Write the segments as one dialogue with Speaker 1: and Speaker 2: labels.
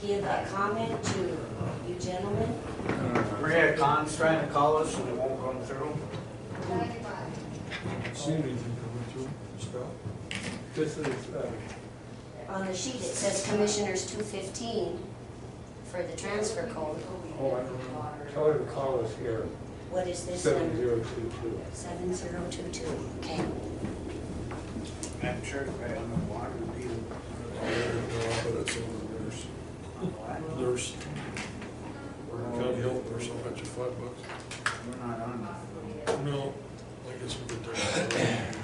Speaker 1: give a comment to you gentlemen?
Speaker 2: Maria Khan's trying to call us and it won't come through.
Speaker 3: See anything coming through, Scott?
Speaker 4: This is,
Speaker 1: On the sheet, it says Commissioners 215 for the transfer code.
Speaker 4: oh, I don't know. Tell her to call us here,
Speaker 1: What is this number?
Speaker 4: 7022.
Speaker 1: 7022, okay.
Speaker 2: I'm sure if I on the water deal.
Speaker 3: But it's on the nurse. Nurse. County health nurse, I'll bet you $5.
Speaker 2: We're not on that.
Speaker 3: No, I guess we could take that.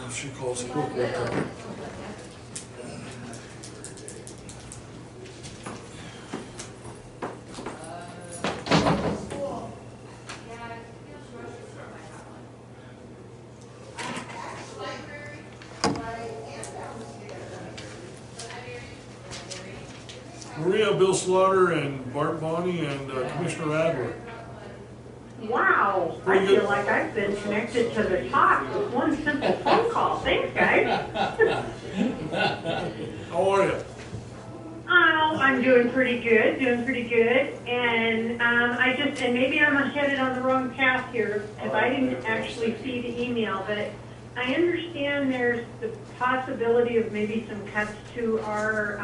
Speaker 3: If she calls it, we'll cover it. Maria, Bill Slaughter, and Bart Bonney, and Commissioner Adler.
Speaker 5: Wow, I
Speaker 3: Pretty
Speaker 5: feel
Speaker 3: good.
Speaker 5: like I've been connected to the top with one simple phone call. Thanks, guys.
Speaker 3: How are you?
Speaker 5: Oh, I'm doing pretty good, And and maybe I'm headed on the wrong path here, because I didn't actually see the email, but I understand there's the possibility of maybe some cuts to our,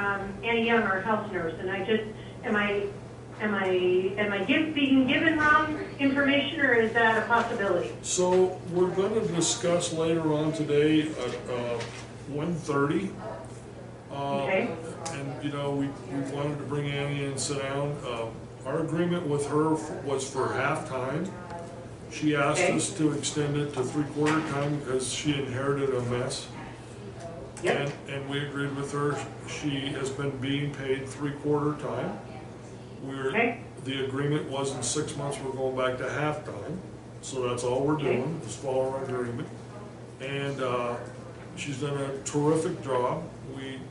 Speaker 5: Annie Young, our health nurse, and am I being given wrong information, or is that a possibility?
Speaker 3: So we're going to discuss later on today at 1:30.
Speaker 5: Okay.
Speaker 3: And you know, we wanted to bring Annie in and sit down. Our agreement with her was for half-time. She asked
Speaker 5: Okay.
Speaker 3: us to extend it to three-quarter time because she inherited a mess.
Speaker 5: Yep.
Speaker 3: And we agreed with her. She has been being paid three-quarter time.
Speaker 5: Okay.
Speaker 3: The agreement was in 6 months, we're going back to half-time. So that's all we're
Speaker 5: Okay.
Speaker 3: doing, is follow our agreement. And she's done a terrific job.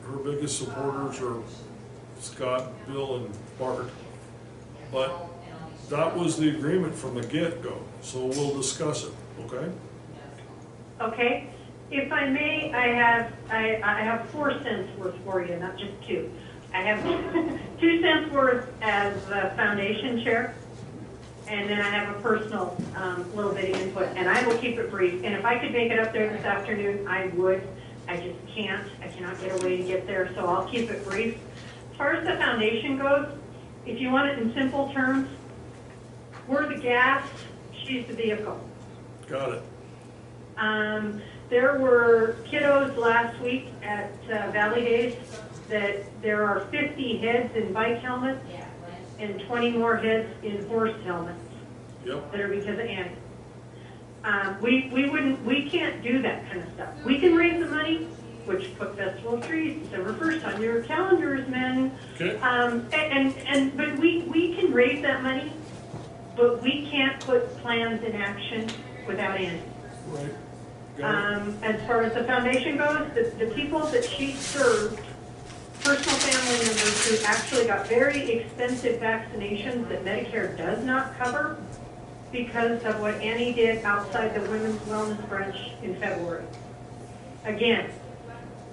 Speaker 3: Her biggest supporters are Scott, Bill, and Bart. But that was the agreement from the get-go, so we'll discuss it, okay?
Speaker 5: Okay, if I may, I have 4 cents worth for you, not just 2. I have 2 cents worth as the foundation chair, and then I have a personal little bit of input, and I will keep it brief. And if I could make it up there this afternoon, I would. I just can't. I cannot get a way to get there, so I'll keep it brief. As far as the foundation goes, if you want it in simple terms, we're the gas, she's the vehicle.
Speaker 3: Got it.
Speaker 5: There were kiddos last week at Valley Days that there are 50 heads in bike helmets and 20 more heads in horse helmets
Speaker 3: Yep.
Speaker 5: that are because of Annie. We can't do that kind of stuff. We can raise the money, which put Festival of Trees December 1st on your calendars, men.
Speaker 3: Okay.
Speaker 5: But we can raise that money, but we can't put plans in action without Annie.
Speaker 3: Right. Got it.
Speaker 5: As far as the foundation goes, the people that she served, personal family members who actually got very expensive vaccinations that Medicare does not cover because of what Annie did outside the Women's Wellness Branch in February. Again,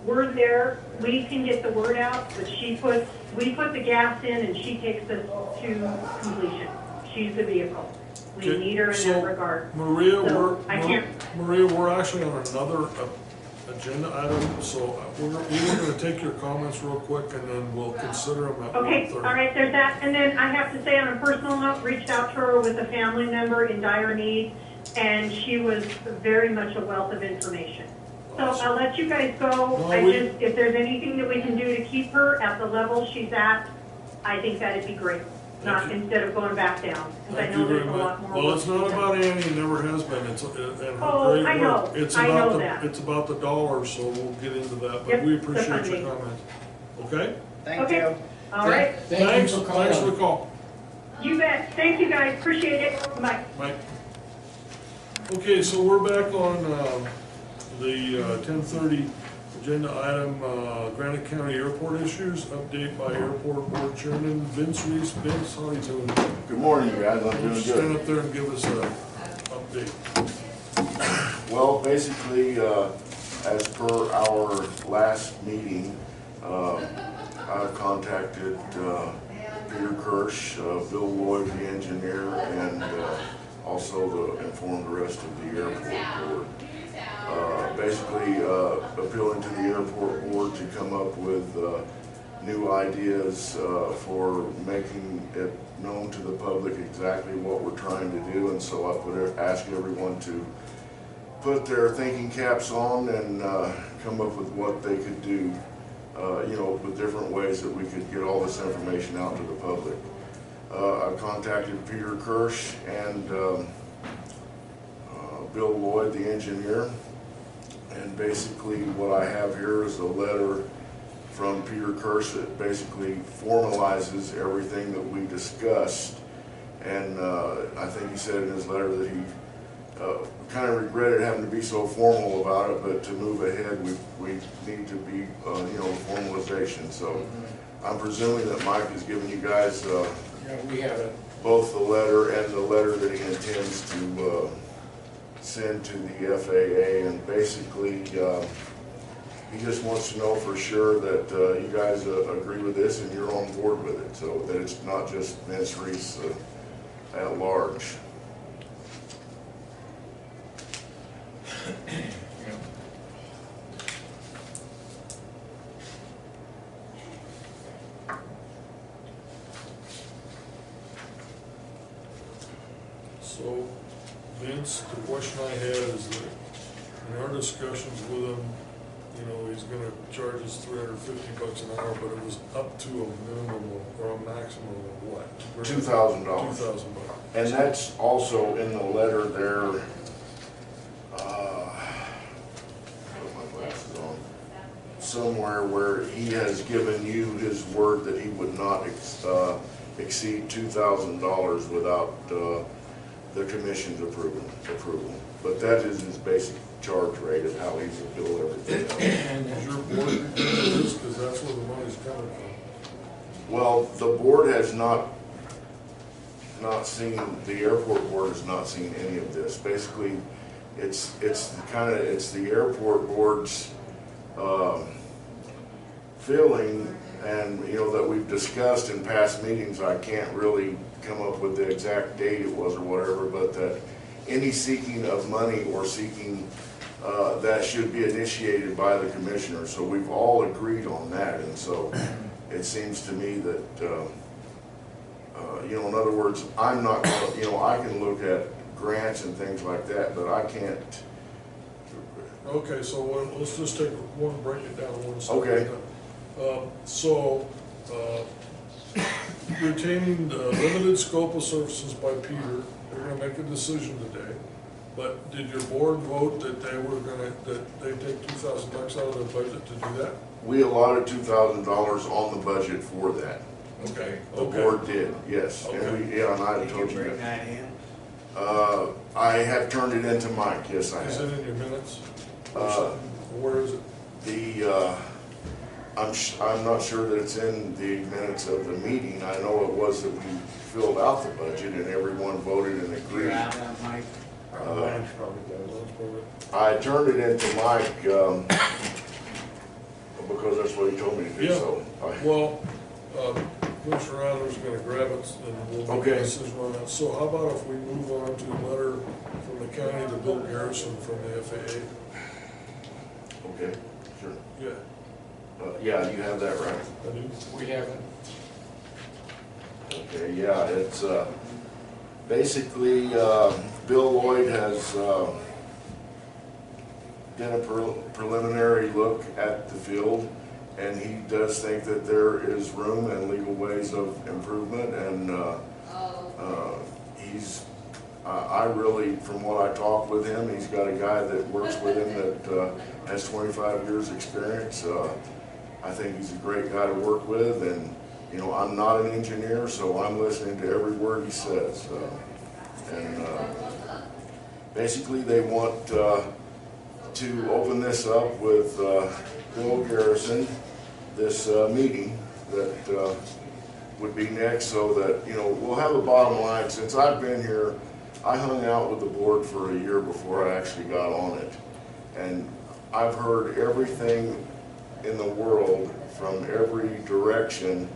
Speaker 5: we're there, we can get the word out, but we put the gas in and she takes us to completion. She's the vehicle. We
Speaker 3: Okay,
Speaker 5: need her in
Speaker 3: so,
Speaker 5: that regard.
Speaker 3: Maria,
Speaker 5: So, I can't-
Speaker 3: Maria, we're actually on another agenda item, so we were going to take your comments real quick and then we'll consider them at
Speaker 5: Okay,
Speaker 3: 1:30.
Speaker 5: all right, there's that. And then I have to say on a personal note, reached out to her with a family member in dire need, and she was very much a wealth of information. So I'll let you guys go.
Speaker 3: No,
Speaker 5: If there's anything that we can do to keep her at the level she's at, I think that'd be great.
Speaker 3: Thank you.
Speaker 5: Instead of going back down, because I
Speaker 3: Thank
Speaker 5: know
Speaker 3: you very
Speaker 5: there's a lot
Speaker 3: much.
Speaker 5: more.
Speaker 3: Well, it's
Speaker 5: work
Speaker 3: not
Speaker 5: to be
Speaker 3: about
Speaker 5: done.
Speaker 3: Annie, it never has been, and her
Speaker 5: Oh,
Speaker 3: great
Speaker 5: I know.
Speaker 3: work. It's
Speaker 5: I
Speaker 3: about
Speaker 5: know
Speaker 3: the,
Speaker 5: that.
Speaker 3: it's about the dollars, so we'll get into that, but
Speaker 5: Yep,
Speaker 3: we appreciate your
Speaker 5: definitely.
Speaker 3: comments. Okay?
Speaker 2: Thank
Speaker 5: Okay.
Speaker 2: you.
Speaker 5: All right,
Speaker 3: Thanks for the call.
Speaker 5: you bet. Thank you, guys. Appreciate it. Bye.
Speaker 3: Bye. Okay, so we're back on the 10:30 Agenda item, Granite County Airport issues, update by Airport Board Chairman Vince Reese. Vince, how you doing?
Speaker 6: Good morning, you guys. I'm doing
Speaker 3: Stand
Speaker 6: good.
Speaker 3: up there and give us a update.
Speaker 6: Well, basically, as per our last meeting, I contacted Peter Kirsch, Bill Lloyd, the engineer, and also informed the rest of the airport board. Basically, appealing to the airport board to come up with new ideas for making it known to the public exactly what we're trying to do. And so I asked everyone to put their thinking caps on and come up with what they could do, with different ways that we could get all this information out to the public. I contacted Peter Kirsch and Bill Lloyd, the engineer, and basically what I have here is a letter from Peter Kirsch that basically formalizes everything that we discussed. And I think he said in his letter that he kind of regretted having to be so formal about it, but to move ahead, we need to be, formalization. So I'm presuming that Mike has given you guys
Speaker 2: Yeah, we have it.
Speaker 6: both the letter and the letter that he intends to send to the FAA, and basically he just wants to know for sure that you guys agree with this and you're on board with it, so that it's not just Vince Reese at large.
Speaker 3: So, Vince, the question I had is that in our discussions with him, he's gonna charge us $350 an hour, but it was up to a minimum or a maximum of what?
Speaker 6: $2,000.
Speaker 3: $2,000.
Speaker 6: And that's also in the letter there. Put my glasses on. Somewhere where he has given you his word that he would not exceed $2,000 without the commission's approval. But that is his basic charge rate of how he's billed everything.
Speaker 3: Is your board agreeing with this, because that's where the money's coming from?
Speaker 6: Well, the board has not seen, the airport board has not seen any of this. Basically, it's the airport board's feeling, and that we've discussed in past meetings. I can't really come up with the exact date it was or whatever, but that any seeking of money or seeking that should be initiated by the commissioner. So we've all agreed on that, and so it seems to me that in other words, I'm not gonna, I can look at grants and things like that, but I can't.
Speaker 3: Okay, so let's just take one, break it down one step.
Speaker 6: Okay.
Speaker 3: Retaining the limited scope of services by Peter, we're gonna make a decision today. But did your board vote that they take $2,000 out of their budget to do that?
Speaker 6: We allotted $2,000 on the budget for that.
Speaker 3: Okay.
Speaker 6: The board did, yes.
Speaker 3: Okay.
Speaker 6: And and I
Speaker 2: Did
Speaker 6: told
Speaker 2: you
Speaker 6: you
Speaker 2: bring
Speaker 6: that.
Speaker 2: that in?
Speaker 6: I have turned it into Mike, yes, I
Speaker 3: Is
Speaker 6: have.
Speaker 3: it in your minutes?
Speaker 6: Uh,
Speaker 3: Where is it?
Speaker 6: I'm not sure that it's in the minutes of the meeting. I know it was that we filled out the budget and everyone voted and
Speaker 2: You're
Speaker 6: agreed.
Speaker 2: out of Mike?
Speaker 4: Lance probably does.
Speaker 6: I turned it into Mike, because that's what he told me to do,
Speaker 3: Yeah.
Speaker 6: so.
Speaker 3: Well, Commissioner Adler's gonna grab it and we'll make a
Speaker 6: Okay.
Speaker 3: decision on that. So how about if we move on to a letter from the county to Bill Garrison from the FAA?
Speaker 6: Okay, sure.
Speaker 3: Yeah,
Speaker 6: Yeah, you have that right.
Speaker 3: I do.
Speaker 2: We haven't.
Speaker 6: Okay, yeah, it's, basically, Bill Lloyd has, done a preliminary look at the field, and he does think that there is room and legal ways of improvement, and, I really, from what I talked with him, he's got a guy that works with him that, has 25 years' experience. I think he's a great guy to work with, and, I'm not an engineer, so I'm listening to every word he says. Basically, they want to open this up with Bill Garrison this meeting that would be next, so that, you know, we'll have a bottom line. Since I've been here, I hung out with the board for a year before I actually got on it. And I've heard everything in the world from every direction,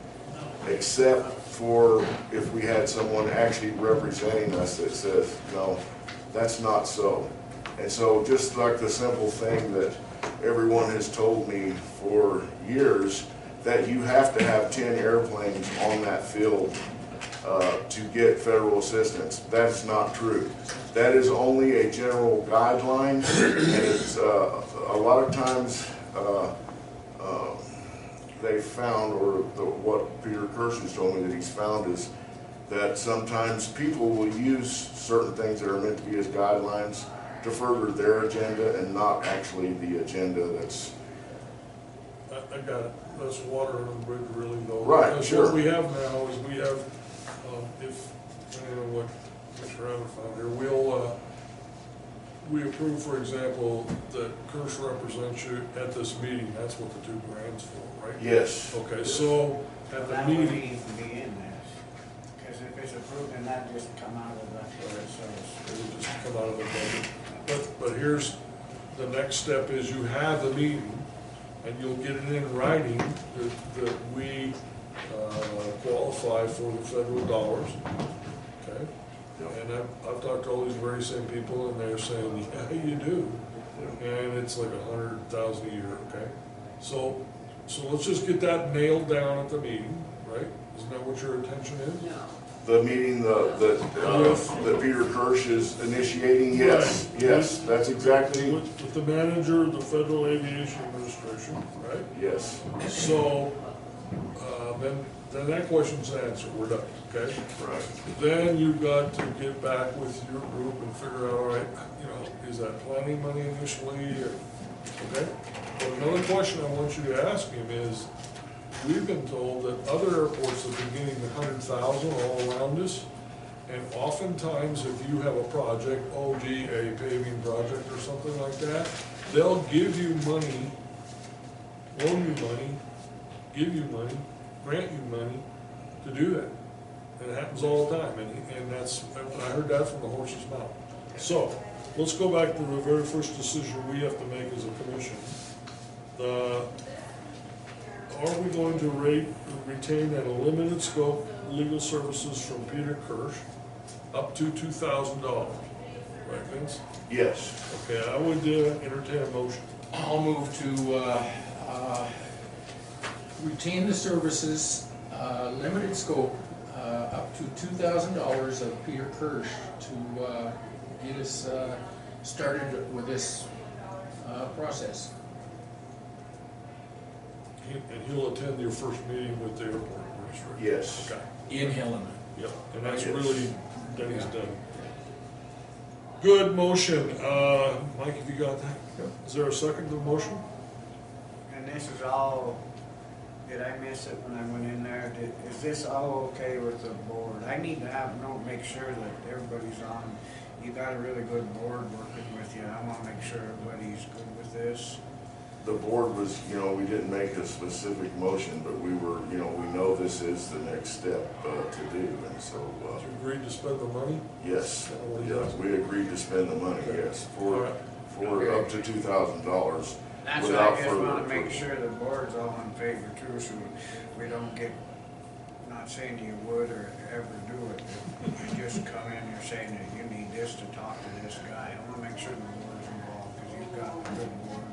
Speaker 6: except for if we had someone actually representing us that says, no, that's not so. And so just like the simple thing that everyone has told me for years, that you have to have 10 airplanes on that field to get federal assistance. That's not true. That is only a general guideline, and it's a lot of times they found, or what Peter Kirsch has told me that he's found, is that sometimes people will use certain things that are meant to be as guidelines to further their agenda and not actually the agenda that's.
Speaker 3: I got it. That's water under the bridge, really, though.
Speaker 6: Right,
Speaker 3: Because
Speaker 6: sure.
Speaker 3: what we have now is we have, I don't know what Mr. Adams found here, we approve, for example, that Kirsch represents you at this meeting. That's what the $2,000's for, right?
Speaker 6: Yes.
Speaker 3: Okay, so at the
Speaker 2: That would
Speaker 3: meeting,
Speaker 2: need to be in this, because if it's approved, then that just come out of the,
Speaker 3: it would just come out of the budget. But here's, the next step is you have the meeting, and you'll get it in writing that we qualify for the federal dollars, okay? And I've talked to all these very same people, and they're saying, yeah, you do. And it's like 100,000 a year, okay? So let's just get that nailed down at the meeting, right? Isn't that what your intention is?
Speaker 1: No.
Speaker 6: The meeting that Peter Kirsch is initiating, yes,
Speaker 3: Right.
Speaker 6: yes, that's exactly,
Speaker 3: With the manager of the Federal Aviation Administration, right?
Speaker 6: yes,
Speaker 3: So, then that question's answered, we're done, okay?
Speaker 6: right.
Speaker 3: Then you've got to get back with your group and figure out, all right, you know, is that planning money initially, or, okay? But another question I want you to ask him is, we've been told that other airports have been getting 100,000 all around us, and oftentimes if you have a project, oh gee, a paving project or something like that, they'll give you money, loan you money, give you money, grant you money to do that. And it happens all the time, and that's, I heard that from the horse's mouth. So, let's go back to the very first decision we have to make as a commission. Are we going to retain at a limited scope legal services from Peter Kirsch up to $2,000? Right, Vince?
Speaker 6: Yes,
Speaker 3: Okay, I would entertain a motion.
Speaker 7: I'll move to retain the services, limited scope, up to $2,000 of Peter Kirsch to get us started with this process.
Speaker 3: And he'll attend your first meeting with the airport administrator.
Speaker 6: yes.
Speaker 3: Okay,
Speaker 7: In Helena.
Speaker 3: yep, and that's
Speaker 6: Yes.
Speaker 3: really, Denny's done. Good motion. Mike, have you got that? Is there a second to the motion?
Speaker 2: and this is all, did I miss it when I went in there? Is this all okay with the board? I need to make sure that everybody's on, you got a really good board working with you, I wanna make sure everybody's good with this.
Speaker 6: The board was, you know, we didn't make a specific motion, but we were, you know, we know this is the next step to do, and so,
Speaker 3: Did you agree to spend the money?
Speaker 6: yes, yes, we agreed to spend the money, yes, for up to $2,000.
Speaker 2: That's why
Speaker 6: Without
Speaker 2: I just
Speaker 6: further
Speaker 2: wanna make
Speaker 6: approval.
Speaker 2: sure the board's all in favor too, so we don't get, not saying you would or ever do it, but you just come in, you're saying that you need this to talk to this guy. I wanna make sure the board's involved, cause you've got a good board.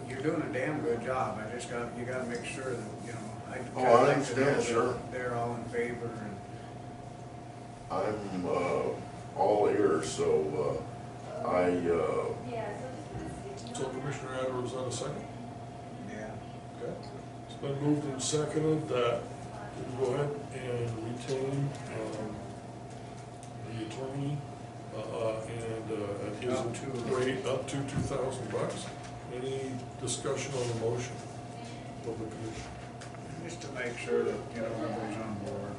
Speaker 2: You're doing a damn good job, you gotta make sure that, you know, I'd
Speaker 6: Oh,
Speaker 2: kinda
Speaker 6: I
Speaker 2: like to know
Speaker 6: understand, sure.
Speaker 2: that they're all in favor and.
Speaker 6: I'm all ears, so
Speaker 3: So Commissioner Adams on a second?
Speaker 2: Yeah.
Speaker 3: Okay. It's been moved and seconded that we go ahead and retain the attorney and at his
Speaker 2: Up to-
Speaker 3: rate up to $2,000. Any discussion on the motion of the commission?
Speaker 2: Just to make sure that, you know, everybody's on board.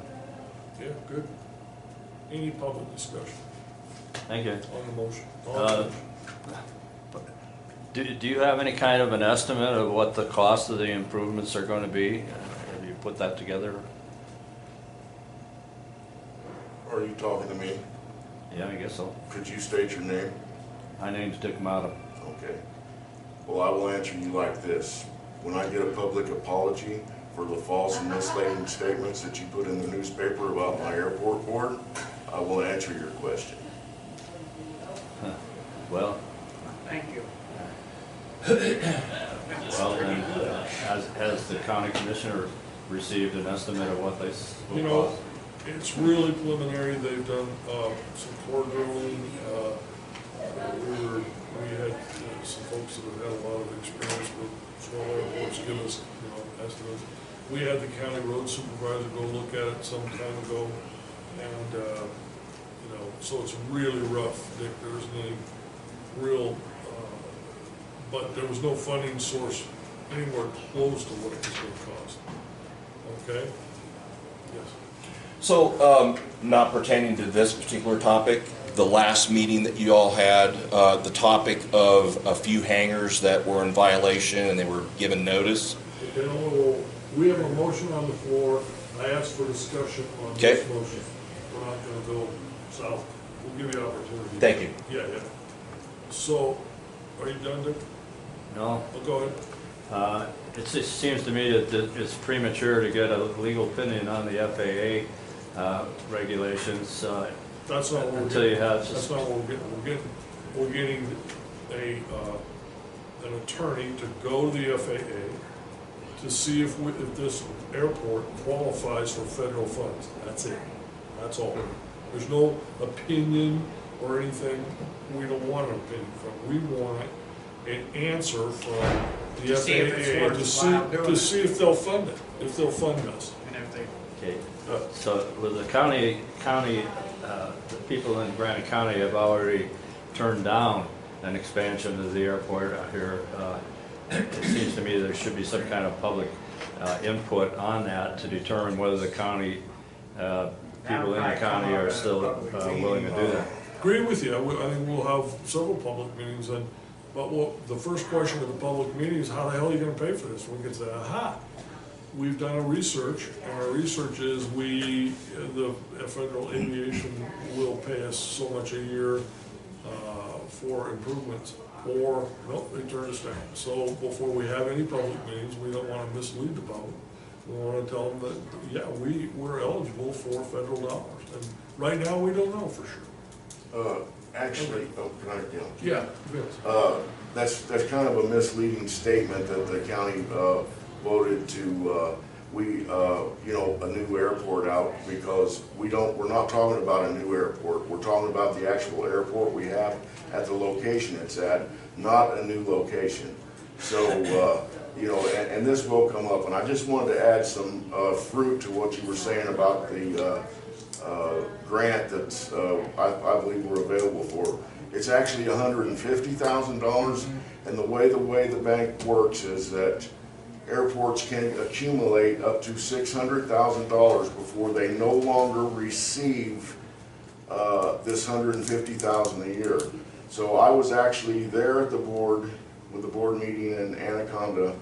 Speaker 3: Yeah, good. Any public discussion
Speaker 8: Thank you.
Speaker 3: on the motion? On the
Speaker 8: Uh,
Speaker 3: motion.
Speaker 8: Do you have any kind of an estimate of what the cost of the improvements are going to be? Have you put that together?
Speaker 6: Are you talking to me?
Speaker 8: Yeah, I guess so.
Speaker 6: Could you state your name?
Speaker 8: My name's Dick Mata.
Speaker 6: Okay. Well, I will answer you like this. When I get a public apology for the false and misleading statements that you put in the newspaper about my airport board, I will answer your question.
Speaker 8: Well,
Speaker 2: Thank you.
Speaker 8: well, then, has the county commissioner received an estimate of what they
Speaker 3: You
Speaker 8: will
Speaker 3: know,
Speaker 8: cost?
Speaker 3: it's really preliminary. They've done some core drilling. We had some folks that have had a lot of experience with small airports give us, estimates. We had the county road supervisor go look at it some time ago, and so it's really rough. There isn't any real, but there was no funding source anywhere close to what it was going to cost. Okay? Yes.
Speaker 9: So, not pertaining to this particular topic, the last meeting that you all had, the topic of a few hangars that were in violation and they were given notice.
Speaker 3: Okay, well, we have a motion on the floor. I asked for discussion on this motion. We're not going to go south. We'll give you opportunity.
Speaker 9: Thank you.
Speaker 3: Yeah. So, are you done, Dick?
Speaker 8: No.
Speaker 3: Oh, go ahead.
Speaker 8: It just seems to me that it's premature to get a legal opinion on the FAA regulations
Speaker 3: That's not what we're
Speaker 8: until you
Speaker 3: getting.
Speaker 8: have.
Speaker 3: That's not what we're getting an attorney to go to the FAA to see if this airport qualifies for federal funds. That's it. That's all. There's no opinion or anything. We don't want an opinion from. We want an answer from the
Speaker 2: To see if it's
Speaker 3: FAA
Speaker 2: worthwhile doing
Speaker 3: to
Speaker 2: it.
Speaker 3: see if they'll fund it, if they'll fund us.
Speaker 2: And if they,
Speaker 8: Okay, so with the county, the people in Granite County have already turned down an expansion of the airport out here. It seems to me there should be some kind of public input on that to determine whether the county, people in the county are still willing to do that.
Speaker 3: Agree with you. I think we'll have several public meetings, but the first question of the public meeting is, how the hell are you going to pay for this? We can say, aha, we've done a research, and our research is the Federal Aviation will pay us so much a year for improvements, or nope, they turn us down. So before we have any public meetings, we don't want to mislead the public. We want to tell them that, yeah, we're eligible for federal dollars, and right now we don't know for sure.
Speaker 6: Actually, can I,
Speaker 3: Yeah, Vince.
Speaker 6: that's kind of a misleading statement that the county voted to, a new airport out, because we're not talking about a new airport. We're talking about the actual airport we have at the location it's at, not a new location. So, and this will come up, and I just wanted to add some fruit to what you were saying about the grant that I believe we're available for. It's actually $150,000, and the way the bank works is that airports can accumulate up to $600,000 before they no longer receive this $150,000 a year. So I was actually there at the board, with the board meeting in Anaconda,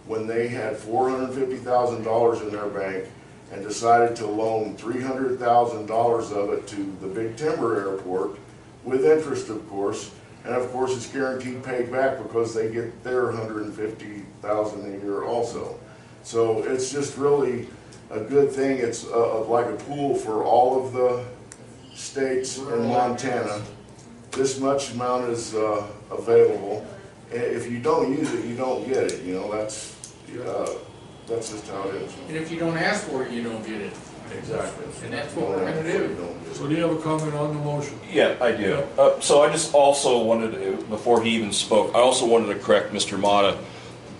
Speaker 6: when they had $450,000 in their bank and decided to loan $300,000 of it to the Big Timber Airport, with interest, of course, and of course it's guaranteed paid back because they get their $150,000 a year also. So it's just really a good thing. It's like a pool for all of the states in Montana. This much amount is available. If you don't use it, you don't get it. That's just how it is.
Speaker 7: And if you don't ask for it, you don't get it.
Speaker 6: Exactly.
Speaker 7: And that's what we're gonna do.
Speaker 3: So do you have a comment on the motion?
Speaker 9: Yeah, I do. So I just also wanted to, before he even spoke, I also wanted to correct Mr. Mata.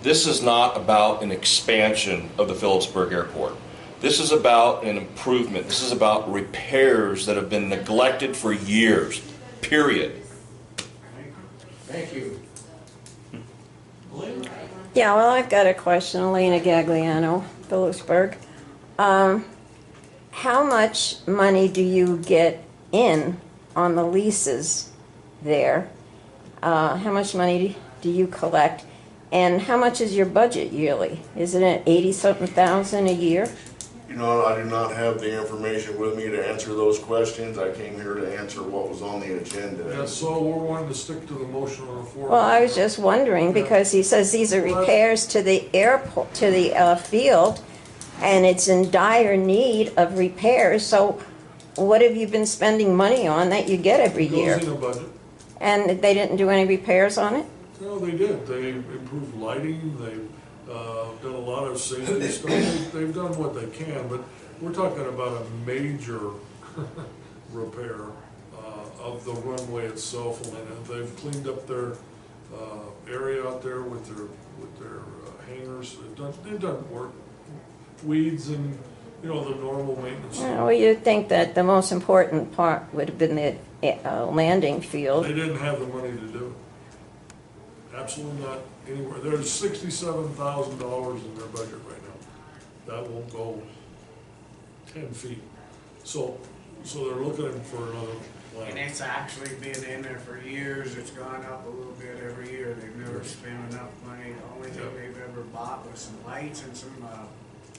Speaker 9: This is not about an expansion of the Phillipsburg Airport. This is about an improvement. This is about repairs that have been neglected for years, period.
Speaker 7: Thank you.
Speaker 10: Yeah, well, I've got a question, Elena Gagliano, Phillipsburg. How much money do you get in on the leases there? How much money do you collect? And how much is your budget yearly? Is it an 80-something thousand a year?
Speaker 6: You know, I do not have the information with me to answer those questions. I came here to answer what was on the agenda.
Speaker 3: Yeah, so we're wanting to stick to the motion on the floor.
Speaker 10: Well, I was just wondering, because he says these are repairs to the airport, to the field, and it's in dire need of repairs, so what have you been spending money on that you get every year?
Speaker 3: Goes in the budget.
Speaker 10: And they didn't do any repairs on it?
Speaker 3: No, they did. They improved lighting, they've done a lot of safety stuff. They've done what they can, but we're talking about a major repair of the runway itself. And they've cleaned up their area out there with their hangars. They've done work, weeds and, you know, the normal maintenance.
Speaker 10: Well, you'd think that the most important part would have been the landing field.
Speaker 3: They didn't have the money to do it. Absolutely not anywhere. There's $67,000 in their budget right now. That won't go 10 feet. So they're looking for another
Speaker 2: And
Speaker 3: land.
Speaker 2: it's actually been in there for years, it's gone up a little bit every year, they've never spent enough money, the only thing they've ever bought was some lights and some,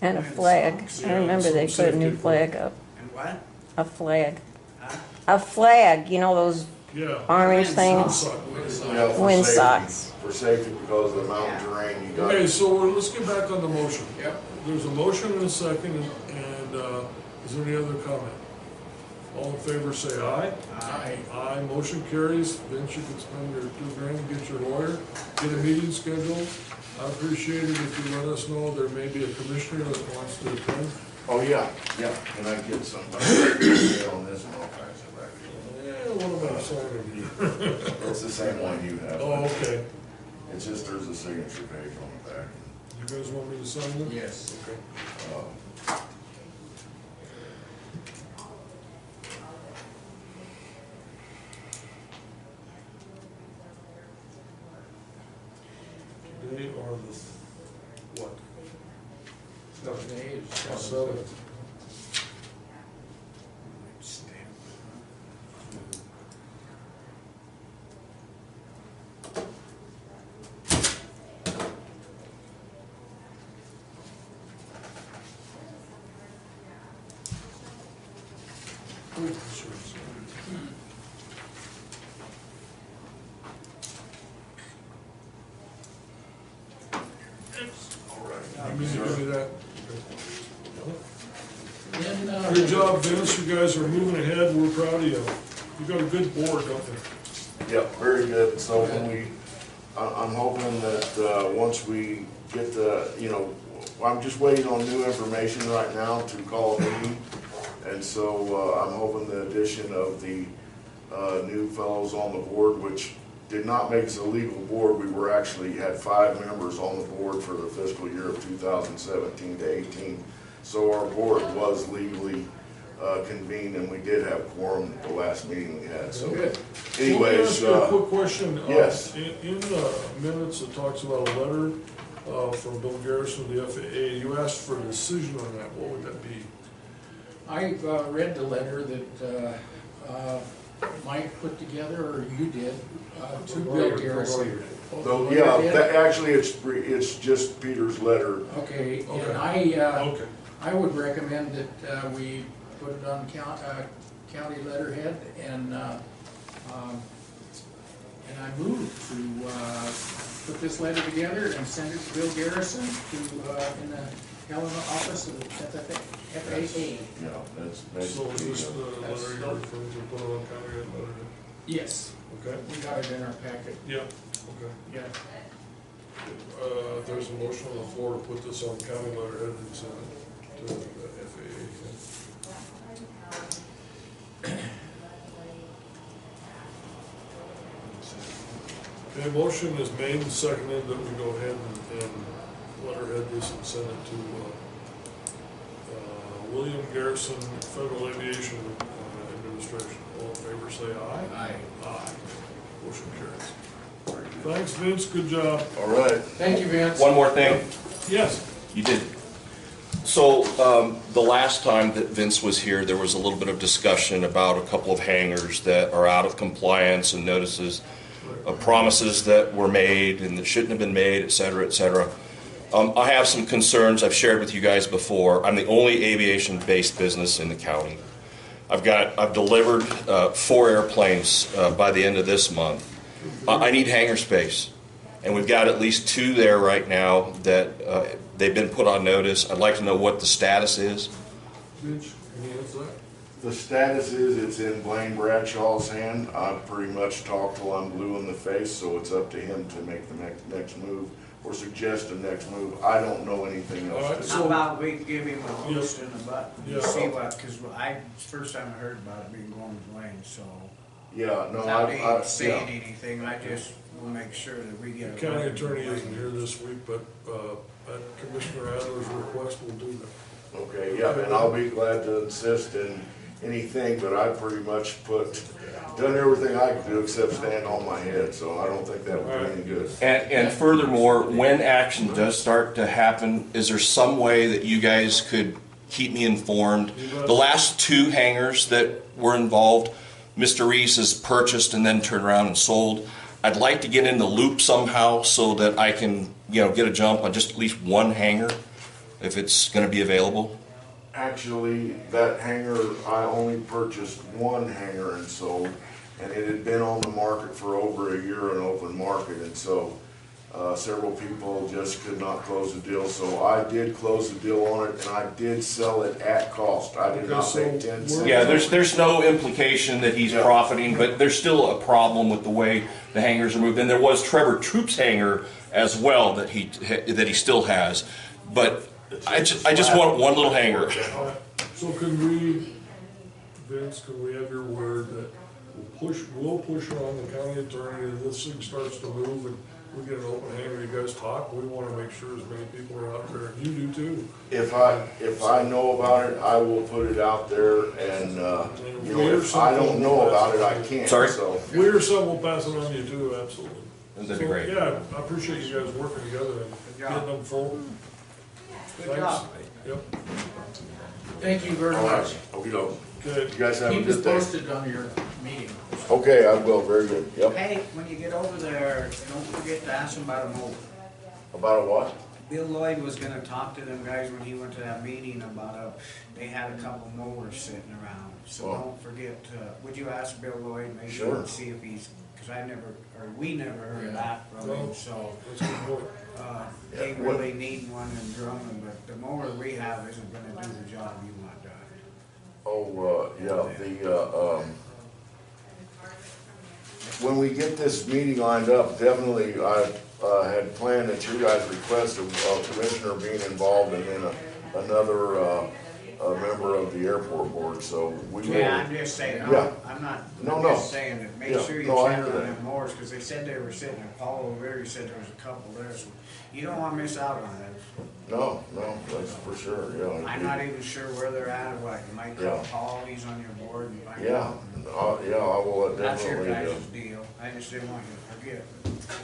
Speaker 10: And a
Speaker 2: and
Speaker 10: flag.
Speaker 2: socks.
Speaker 10: I remember they put a new flag up.
Speaker 2: And what?
Speaker 10: A flag.
Speaker 2: Huh?
Speaker 10: A flag, you know those
Speaker 3: Yeah.
Speaker 10: orange
Speaker 2: Wind
Speaker 10: things?
Speaker 3: Suck.
Speaker 6: Yeah, for
Speaker 10: Wind
Speaker 6: safety.
Speaker 10: socks.
Speaker 6: For safety, because of the mountain terrain, you got.
Speaker 3: Okay, so let's get back on the motion.
Speaker 7: Yep.
Speaker 3: There's a motion and a second, and is there any other comment? All in favor, say aye.
Speaker 7: Aye.
Speaker 3: Aye, motion carries. Vince, you can spend your $2,000 and get your lawyer, get a meeting scheduled. I appreciate it if you let us know there may be a commissioner that wants to attend.
Speaker 6: Oh, yeah, yeah, can I get somebody on this and all kinds of that?
Speaker 3: Yeah, what am I signing here?
Speaker 6: It's the same one you have.
Speaker 3: Oh, okay.
Speaker 6: It's just there's a signature page on the back.
Speaker 3: You guys want me to sign them?
Speaker 7: Yes.
Speaker 3: Okay. They are the, what? Seventh. You mean to give me that?
Speaker 7: Then,
Speaker 3: Good job, Vince, you guys are moving ahead, we're proud of you. You got a good board, don't you?
Speaker 6: Yep, very good. So when I'm hoping that, once we get the, you know, I'm just waiting on new information right now to call a meeting. And so, I'm hoping the addition of the, new fellows on the board, which did not make us a legal board. We were actually, had 5 members on the board for the fiscal year of 2017 to 18. So our board was legally, convened, and we did have quorum at the last meeting we had, so.
Speaker 7: Good.
Speaker 3: Let me
Speaker 6: Anyways,
Speaker 3: ask you a quick question.
Speaker 6: yes.
Speaker 3: In the minutes, it talks about a letter from Bill Garrison of the FAA. You asked for a decision on that. What would that be?
Speaker 7: I've read the letter that Mike put together, or you did, to Bill Garrison. Oh, the
Speaker 6: So,
Speaker 7: lawyer
Speaker 6: yeah,
Speaker 7: did?
Speaker 6: actually, it's just Peter's letter.
Speaker 7: Okay,
Speaker 3: Okay.
Speaker 7: and
Speaker 3: Okay.
Speaker 7: I would recommend that we put it on county letterhead, and I move to put this letter together and send it to Bill Garrison in the Helena office of the FAA.
Speaker 6: Yeah, that's
Speaker 3: So is this the
Speaker 6: basically,
Speaker 3: letter you're referring to, put on county letter?
Speaker 7: Yes,
Speaker 3: Okay,
Speaker 7: we got it in our packet.
Speaker 3: yeah, okay.
Speaker 7: Yeah.
Speaker 3: There's a motion on the floor to put this on county letterhead and send it to the FAA. Okay, motion is made and seconded that we go ahead and letterhead this and send it to William Garrison, Federal Aviation Administration. All in favor, say aye.
Speaker 7: Aye.
Speaker 3: Aye. Motion carries. Thanks, Vince, good job.
Speaker 6: all right.
Speaker 7: Thank you, Vince.
Speaker 9: One more thing.
Speaker 3: Yes.
Speaker 9: You did. So, the last time that Vince was here, there was a little bit of discussion about a couple of hangars that are out of compliance and notices. promises that were made and that shouldn't have been made, et cetera, et cetera. I have some concerns I've shared with you guys before. I'm the only aviation-based business in the county. I've delivered 4 airplanes by the end of this month. I need hangar space, and we've got at least 2 there right now that they've been put on notice. I'd like to know what the status is.
Speaker 3: Mitch, can you answer that?
Speaker 6: The status is it's in Blaine Bradshaw's hand. I've pretty much talked till I'm blue in the face, so it's up to him to make the next move or suggest the next move. I don't know anything
Speaker 3: All right,
Speaker 6: else.
Speaker 2: How about we give him a boost in the butt
Speaker 3: Yeah.
Speaker 2: and see what, because it's the first time I heard about it being going to Blaine, so.
Speaker 6: Yeah, no,
Speaker 2: Without
Speaker 6: I
Speaker 2: me saying anything, I just will make sure that we get.
Speaker 3: The county attorney isn't here this week, but at Commissioner Adler's request, we'll do that.
Speaker 6: Okay, yeah, and I'll be glad to assist in anything, but I pretty much done everything I could do except stand on my head, so I don't think that would do any good.
Speaker 9: And furthermore, when action does start to happen, is there some way that you guys could keep me informed? The last 2 hangars that were involved, Mr. Reese has purchased and then turned around and sold. I'd like to get in the loop somehow so that I can, get a jump on just at least 1 hangar, if it's going to be available.
Speaker 6: Actually, that hangar, I only purchased 1 hangar and sold, and it had been on the market for over a year in open market, and so several people just could not close the deal, so I did close the deal on it, and I did sell it at cost. I did not make 10 cents.
Speaker 9: Yeah, there's no implication that he's profiting, but there's still a problem with the way the hangars are moved. And there was Trevor Troop's hangar as well that he still has, but I just want 1 little hangar.
Speaker 3: So can we, Vince, can we have your word that we'll push on the county attorney that this thing starts to move and we get an open hangar, you guys talk, we want to make sure as many people are out there, and you do too.
Speaker 6: If I know about it, I will put it out there, and if I don't know about it, I can't.
Speaker 9: Sorry?
Speaker 6: So.
Speaker 3: If we or some will pass it on to you too, absolutely.
Speaker 9: That'd be great.
Speaker 3: Yeah, I appreciate you guys working together and getting them full.
Speaker 2: Good job.
Speaker 3: Yep.
Speaker 7: Thank you very
Speaker 6: All right,
Speaker 7: much.
Speaker 6: okey-doke.
Speaker 3: Good.
Speaker 6: You guys have a
Speaker 7: Keep us
Speaker 6: good day.
Speaker 7: posted on your meeting.
Speaker 6: Okay, I will, very good, yep.
Speaker 2: Hey, when you get over there, don't forget to ask them about a mower.
Speaker 6: About a what?
Speaker 2: Bill Lloyd was gonna talk to them guys when he went to that meeting about they had a couple mowers sitting around. So
Speaker 6: Oh.
Speaker 2: don't forget, would you ask Bill Lloyd maybe
Speaker 6: Sure.
Speaker 2: and see if he's, cause we never heard that from him, so.
Speaker 3: That's a good point.
Speaker 2: They really need one in Drummond, but the mower we have isn't gonna do the job you want done.
Speaker 6: Oh, when we get this meeting lined up, definitely, I had planned at your guys' request of a commissioner being involved and then another, a member of the airport board, so we will.
Speaker 2: Yeah, I'm just saying,
Speaker 6: Yeah.
Speaker 2: I'm just saying that, make
Speaker 6: Yeah.
Speaker 2: sure you
Speaker 6: No, I
Speaker 2: check
Speaker 6: hear
Speaker 2: on
Speaker 6: that.
Speaker 2: them mowers, cause they said they were sitting there, Paul O'Leary said there was a couple there, so you don't wanna miss out on it.
Speaker 6: No, that's for sure, yeah.
Speaker 2: I'm not even sure where they're at, or what, you might call
Speaker 6: Yeah.
Speaker 2: Paul, he's on your board and find
Speaker 6: Yeah,
Speaker 2: out.
Speaker 6: yeah, I will
Speaker 2: That's your
Speaker 6: definitely,
Speaker 2: guys' deal, I just didn't want you to forget.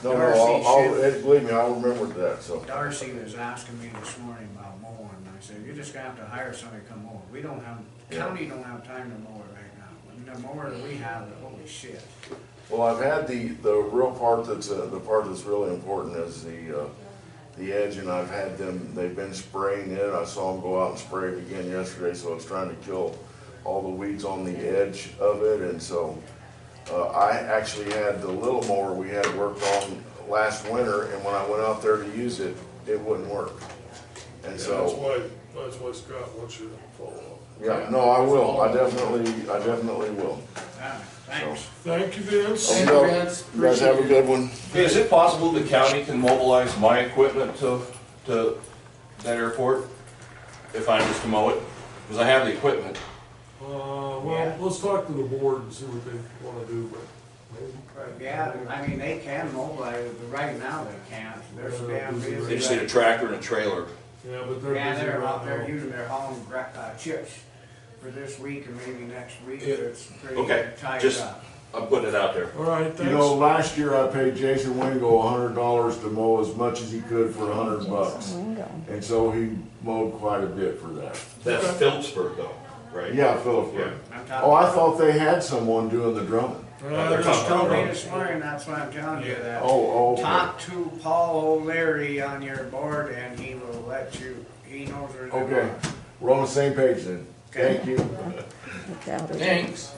Speaker 6: no,
Speaker 2: Darcy
Speaker 6: believe me, I'll remember that, so.
Speaker 2: Darcy was asking me this morning about mowing, and I said, you're just gonna have to hire somebody to come mow it. We don't have, county don't have time to mow it right now. And the mower that we have, holy shit.
Speaker 6: Well, I've had the real part the part that's really important is the edge, and I've had they've been spraying it. I saw them go out and spray it again yesterday, so it's trying to kill all the weeds on the edge of it, and so I actually had the little mower we had worked on last winter, and when I went out there to use it, it wouldn't work. And
Speaker 3: That's
Speaker 6: so,
Speaker 3: why Scott wants you to follow up.
Speaker 6: yeah, no, I will. I definitely will.
Speaker 2: Thanks.
Speaker 3: Thank you, Vince.
Speaker 7: Thank you, Vince.
Speaker 6: You guys have a good one.
Speaker 9: Hey, is it possible the county can mobilize my equipment to that airport if I was to mow it? Because I have the equipment.
Speaker 3: Well, let's talk to the board and see what they wanna do, but maybe.
Speaker 2: Yeah, I mean, they can mobilize it, but right now they can't. They're so damn busy.
Speaker 9: They just need a tractor and a trailer.
Speaker 3: Yeah, but they're
Speaker 2: Yeah,
Speaker 3: busy
Speaker 2: they're
Speaker 3: right
Speaker 2: out there
Speaker 3: now.
Speaker 2: using their hauling chips for this week and maybe next week.
Speaker 3: Yeah.
Speaker 2: It's pretty
Speaker 9: Okay,
Speaker 2: tied
Speaker 9: just-
Speaker 2: up.
Speaker 9: I'm putting it out there.
Speaker 3: All right,
Speaker 6: You know,
Speaker 3: thanks.
Speaker 6: last year I paid Jason Wingo $100 to mow as much as he could for $100. And so he mowed quite a bit for that.
Speaker 9: That's Phillipsburg though. right?
Speaker 6: Yeah, Phillipsburg.
Speaker 2: I'm
Speaker 6: Oh, I
Speaker 2: talking,
Speaker 6: thought they had someone doing the drumming.
Speaker 3: They're
Speaker 2: just told me
Speaker 3: talking
Speaker 2: this morning, that's why I'm telling you that.
Speaker 6: Oh, okay.
Speaker 2: Talk to Paul O'Leary on your board and he will let you, he knows where they're
Speaker 6: Okay,
Speaker 2: going.
Speaker 6: we're on the same page then.
Speaker 2: Okay.
Speaker 6: Thank you.
Speaker 10: Doubt it.
Speaker 7: Thanks.